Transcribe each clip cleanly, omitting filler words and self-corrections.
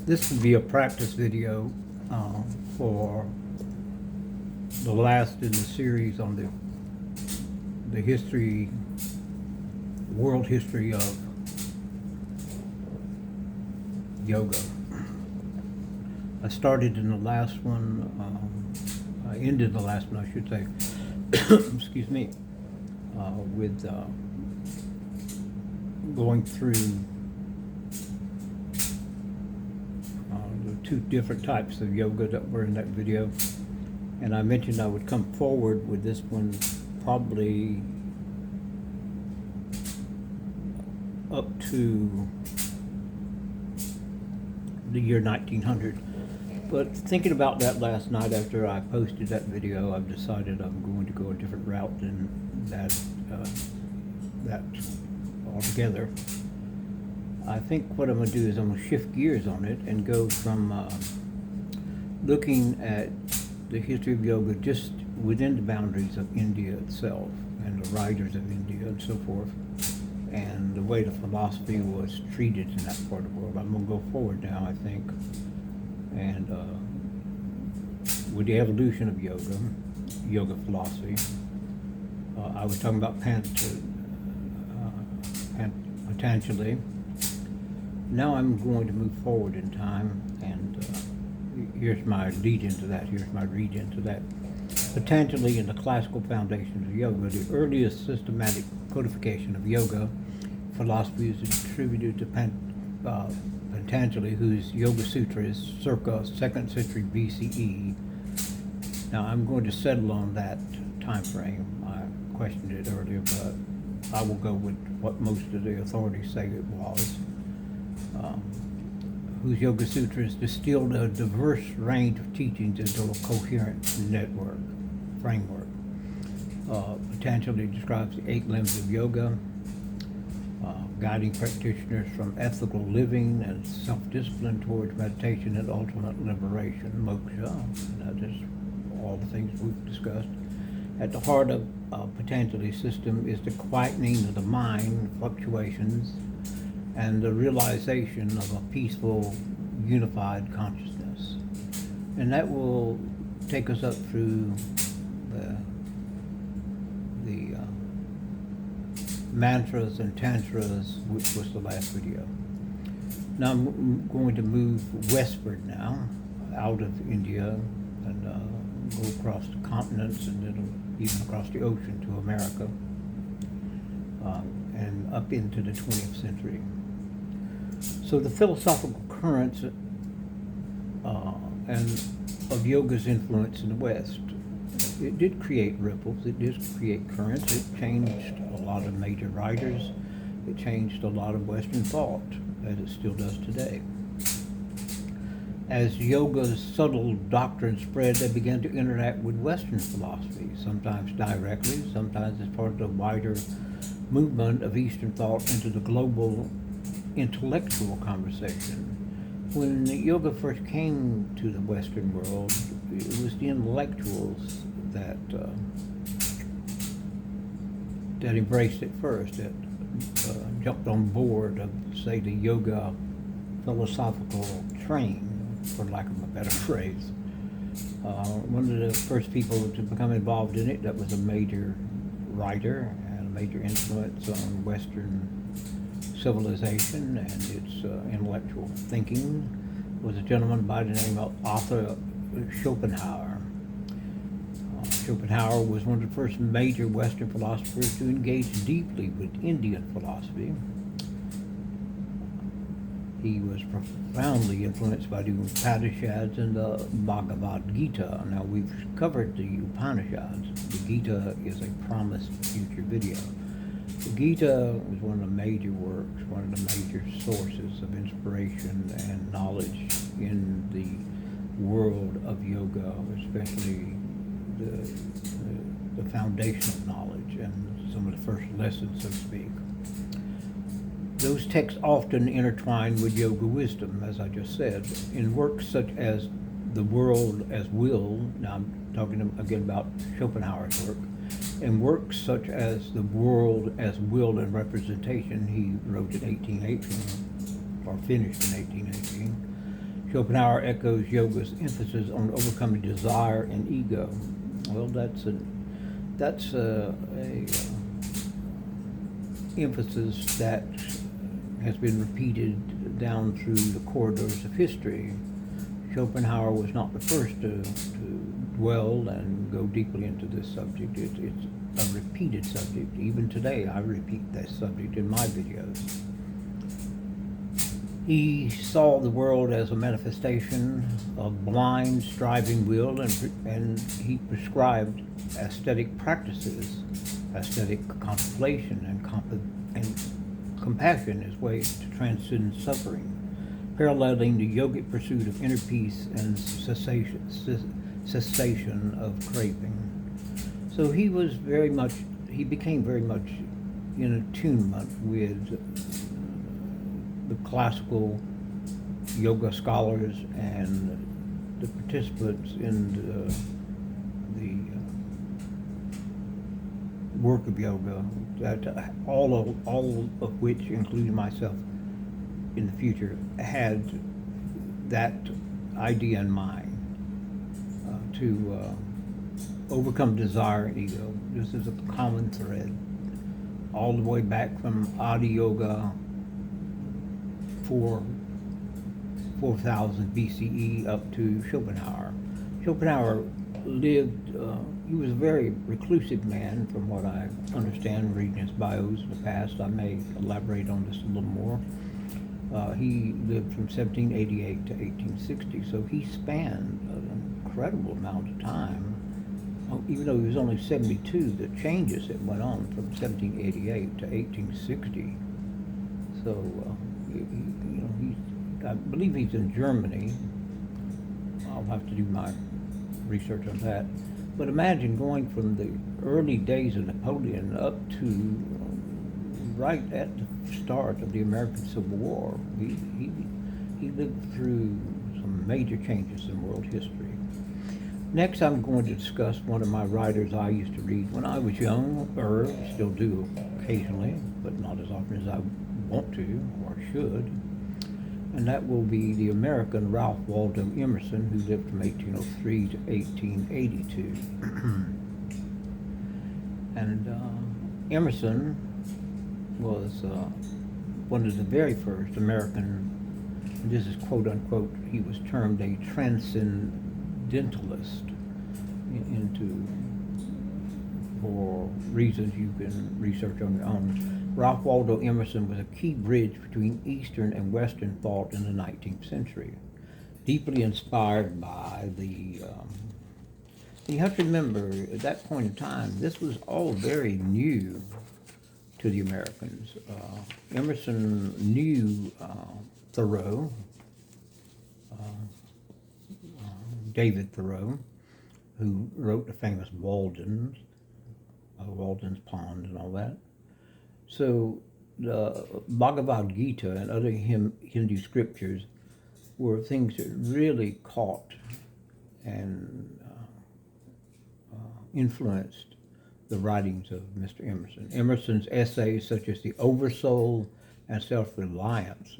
This would be a practice video for the last in the series on the history, world history of yoga. I started in the last one, I ended the last one, I should say, excuse me, with going through the two different types of yoga that were in that video. And I mentioned I would come forward with this one probably up to the year 1900. But thinking about that last night after I posted that video, I've decided I'm going to go a different route than that altogether. I think what I'm going to do is I'm going to shift gears on it and go from looking at the history of yoga just within the boundaries of India itself and the writers of India and so forth, and the way the philosophy was treated in that part of the world. I'm going to go forward now, I think, and with the evolution of yoga philosophy. I was talking about Patanjali. Now I'm going to move forward in time, and here's my lead into that. Here's my read into that. Patanjali and the classical foundations of yoga. The earliest systematic codification of yoga philosophy is attributed to Patanjali, whose Yoga Sutra is circa 2nd century BCE. Now I'm going to settle on that time frame. I questioned it earlier, but I will go with what most of the authorities say it was. Whose Yoga Sutras distilled a diverse range of teachings into a coherent framework. Patanjali describes the 8 limbs of yoga, guiding practitioners from ethical living and self-discipline towards meditation and ultimate liberation, moksha. That is all the things we've discussed. At the heart of Patanjali's system is the quietening of the mind fluctuations and the realization of a peaceful, unified consciousness. And that will take us up through the mantras and tantras, which was the last video. Now I'm going to move westward now, out of India, and go across the continents and then even across the ocean to America, and up into the 20th century. So the philosophical currents and of yoga's influence in the West, it did create ripples, it did create currents, it changed a lot of major writers, it changed a lot of Western thought, as it still does today. As yoga's subtle doctrine spread, they began to interact with Western philosophy, sometimes directly, sometimes as part of the wider movement of Eastern thought into the global intellectual conversation. When yoga first came to the Western world, it was the intellectuals that embraced it first, that jumped on board of, say, the yoga philosophical train, for lack of a better phrase. One of the first people to become involved in it that was a major writer and a major influence on Western civilization and its intellectual thinking was a gentleman by the name of Arthur Schopenhauer. Schopenhauer was one of the first major Western philosophers to engage deeply with Indian philosophy. He was profoundly influenced by the Upanishads and the Bhagavad Gita. Now, we've covered the Upanishads. The Gita is a promised future video. The Gita was one of the major works, one of the major sources of inspiration and knowledge in the world of yoga, especially the foundational knowledge and some of the first lessons, so to speak. Those texts often intertwine with yoga wisdom, as I just said, in works such as The World as Will. Now I'm talking again about Schopenhauer's work. In works such as The World as Will and Representation, he wrote in 1818, or finished in 1818, Schopenhauer echoes yoga's emphasis on overcoming desire and ego. Well, that's a emphasis that has been repeated down through the corridors of history. Schopenhauer was not the first to dwell and go deeply into this subject. It's a repeated subject. Even today, I repeat that subject in my videos. He saw the world as a manifestation of blind, striving will, and he prescribed aesthetic practices, aesthetic contemplation, and compassion as ways to transcend suffering, paralleling the yogic pursuit of inner peace and cessation of craving. So he became very much in attunement with the classical yoga scholars and the participants in the work of yoga, that all of which, including myself in the future, had that idea in mind, to overcome desire and ego. This is a common thread all the way back from Adi Yoga 4000 BCE up to Schopenhauer. Schopenhauer lived, he was a very reclusive man from what I understand reading his bios in the past. I may elaborate on this a little more. He lived from 1788 to 1860, so he spanned an incredible amount of time. Even though he was only 72, the changes that went on from 1788 to 1860. So, I believe he's in Germany. I'll have to do my research on that. But imagine going from the early days of Napoleon up to right at the start of the American Civil War. He lived through some major changes in world history. Next, I'm going to discuss one of my writers I used to read when I was young, or still do occasionally, but not as often as I want to or should. And that will be the American Ralph Waldo Emerson, who lived from 1803 to 1882. And Emerson was one of the very first American, and this is quote unquote, he was termed a transcendentalist, for reasons you can research on your own. Ralph Waldo Emerson was a key bridge between Eastern and Western thought in the 19th century. Deeply inspired by you have to remember, at that point in time, this was all very new to the Americans. Emerson knew Thoreau, David Thoreau, who wrote the famous Walden's Pond and all that. So the Bhagavad Gita and other Hindu scriptures were things that really caught and influenced the writings of Mr. Emerson. Emerson's essays such as The Oversoul and Self-Reliance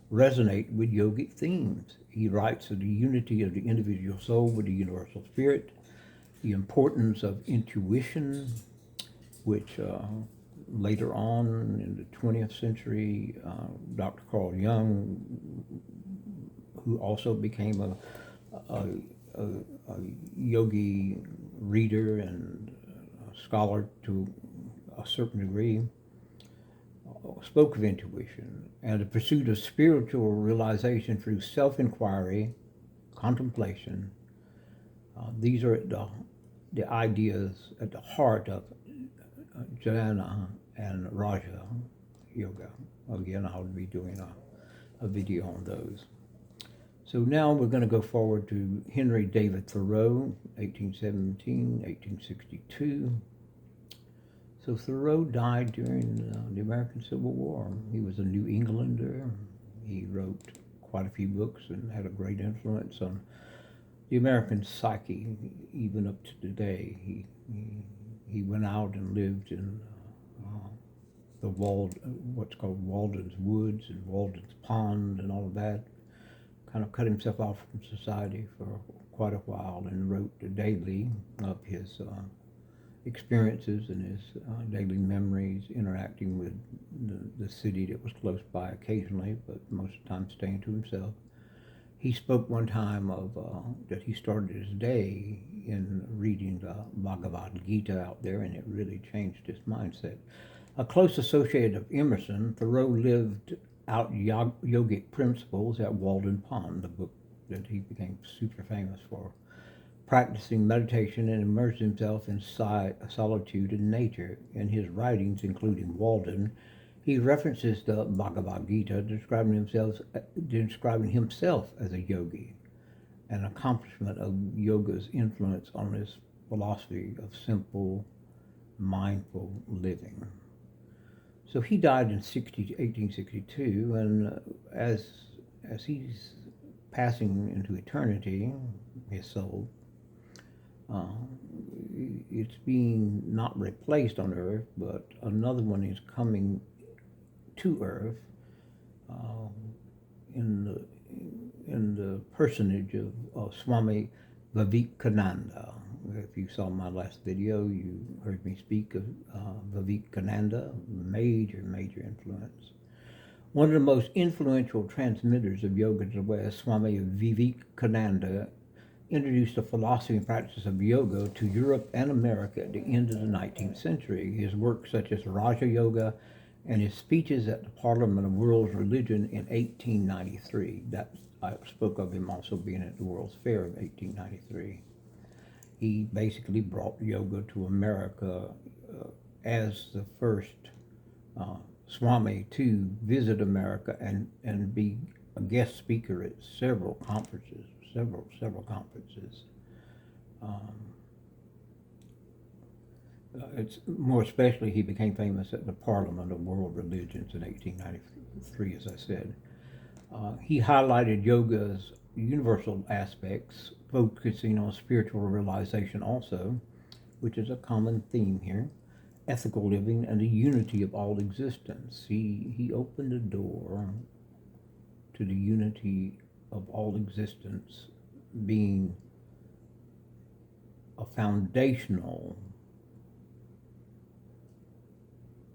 resonate with yogic themes. He writes of the unity of the individual soul with the universal spirit, the importance of intuition, which later on in the 20th century, Dr. Carl Jung, who also became a yogi reader and a scholar to a certain degree, spoke of intuition and the pursuit of spiritual realization through self-inquiry, contemplation. These are the ideas at the heart of Jnana and Raja Yoga. Again, I'll be doing a video on those. So now we're going to go forward to Henry David Thoreau, 1817, 1862. So Thoreau died during the American Civil War. He was a New Englander. He wrote quite a few books and had a great influence on the American psyche, even up to today. He went out and lived in what's called Walden's Woods and Walden's Pond and all of that, kind of cut himself off from society for quite a while and wrote daily of his experiences and his daily memories, interacting with the city that was close by occasionally, but most of the time staying to himself. He spoke one time of that he started his day in reading the Bhagavad Gita out there, and it really changed his mindset. A close associate of Emerson, Thoreau lived out yogic principles at Walden Pond, the book that he became super famous for, practicing meditation and immersed himself in solitude and nature. In his writings, including Walden, he references the Bhagavad Gita, describing himself as a yogi, an accomplishment of yoga's influence on his philosophy of simple, mindful living. So he died in 1862, and as he's passing into eternity, his soul, it's being not replaced on Earth, but another one is coming to Earth in the personage of Swami Vivekananda. If you saw my last video, you heard me speak of Vivekananda, major influence. One of the most influential transmitters of yoga to the West, Swami Vivekananda, introduced the philosophy and practice of yoga to Europe and America at the end of the 19th century. His work such as Raja Yoga and his speeches at the Parliament of World Religion in 1893. I spoke of him also being at the World's Fair of 1893. He basically brought yoga to America as the first Swami to visit America and be a guest speaker at several conferences. Several conferences. It's more especially he became famous at the Parliament of World Religions in 1893, as I said. He highlighted yoga's universal aspects, focusing on spiritual realization also, which is a common theme here, ethical living, and the unity of all existence. He opened the door to the unity of all existence being a foundational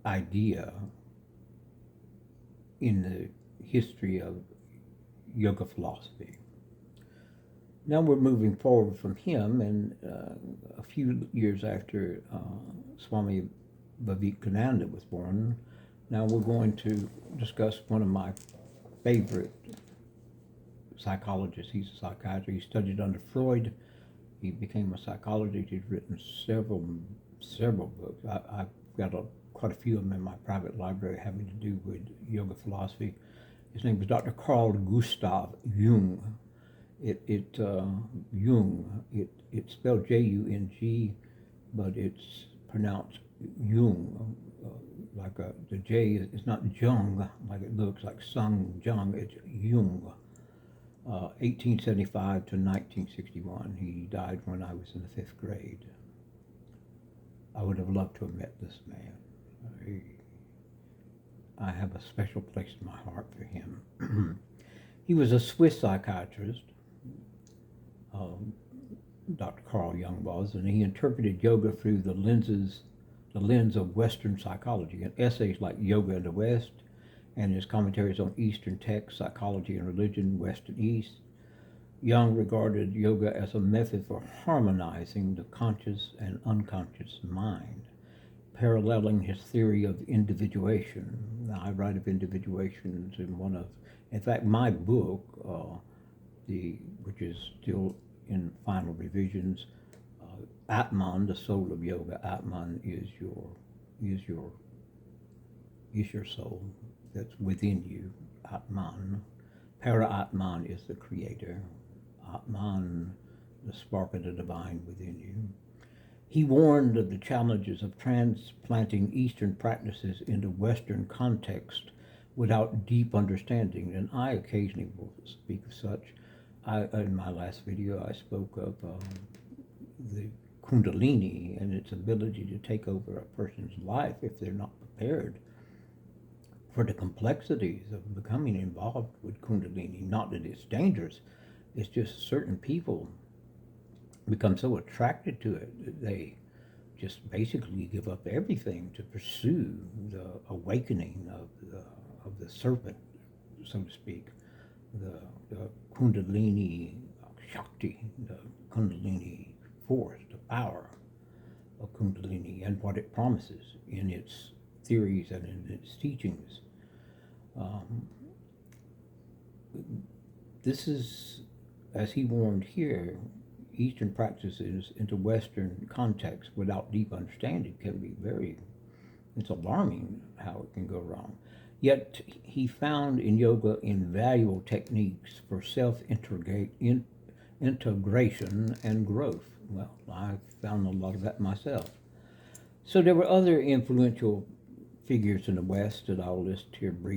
idea in the history of yoga philosophy. Now we're moving forward from him, and a few years after Swami Vivekananda was born, now we're going to discuss one of my favorite psychologist. He's a psychiatrist. He studied under Freud. He became a psychologist. He's written several books. I've got quite a few of them in my private library having to do with yoga philosophy. His name was Dr. Carl Gustav Jung. Jung. It's spelled Jung, but it's pronounced Jung. The J is not Jung like it looks like Sung Jung. It's Jung. 1875 to 1961. He died when I was in the 5th grade. I would have loved to have met this man. I have a special place in my heart for him. He was a Swiss psychiatrist, Dr. Carl Jung was, and he interpreted yoga through the lens of Western psychology. In essays like Yoga in the West and his commentaries on Eastern texts, Psychology and Religion, West and East, Jung regarded yoga as a method for harmonizing the conscious and unconscious mind, paralleling his theory of individuation. Now, I write of individuations in fact, my book, which is still in final revisions, Atman, the soul of yoga. Atman is your soul that's within you. Atman. Para-Atman is the creator. Atman, the spark of the divine within you. He warned of the challenges of transplanting Eastern practices into Western context without deep understanding, and I occasionally will speak of such. In my last video, I spoke of the Kundalini and its ability to take over a person's life if they're not prepared for the complexities of becoming involved with Kundalini. Not that it's dangerous, it's just certain people become so attracted to it that they just basically give up everything to pursue the awakening of the serpent, so to speak, the Kundalini Shakti, the Kundalini force, the power of Kundalini and what it promises in its theories and in its teachings. This is, as he warned here, Eastern practices into Western context without deep understanding can be it's alarming how it can go wrong. Yet he found in yoga invaluable techniques for self-integration and growth. Well, I found a lot of that myself. So there were other influential figures in the West that I'll list here briefly.